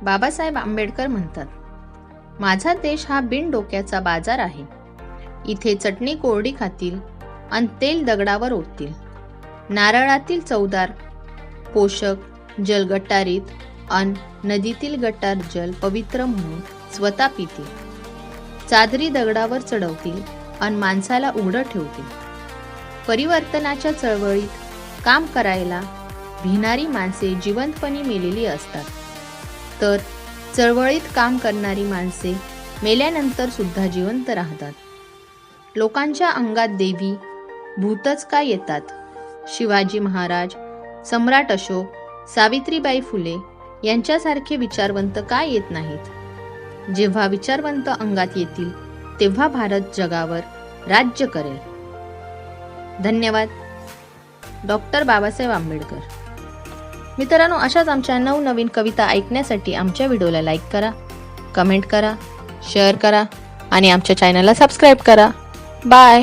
बाबासाहेब आंबेडकर म्हणतात, माझा देश हा बिन डोक्याचा बाजार आहे. इथे चटणी कोरडी खातील अन तेल दगडावर ओततील. नारळातील चवदार पोषक जल गटारीत अन नदीतील गटार जल पवित्र म्हणून स्वतः पितील. चादरी दगडावर चढवतील अन माणसाला उघडं ठेवतील. परिवर्तनाच्या चळवळीत काम करायला भिणारी माणसे जिवंतपणी मेलेली असतात, तर चळवळीत काम करणारी माणसे मेल्यानंतर सुद्धा जिवंत राहतात. लोकांच्या अंगात देवी भूतच का येतात? शिवाजी महाराज, सम्राट अशोक, सावित्रीबाई फुले यांच्यासारखे विचारवंत का येत नाहीत? जेव्हा विचारवंत अंगात येतील तेव्हा भारत जगावर राज्य करेल. धन्यवाद. डॉक्टर बाबासाहेब आंबेडकर. मित्रांनो, अशाच आमच्या नवनवीन कविता ऐकण्यासाठी आमच्या व्हिडिओला लाईक करा, कमेंट करा, शेअर करा आणि आमच्या चॅनलला सबस्क्राईब करा. बाय.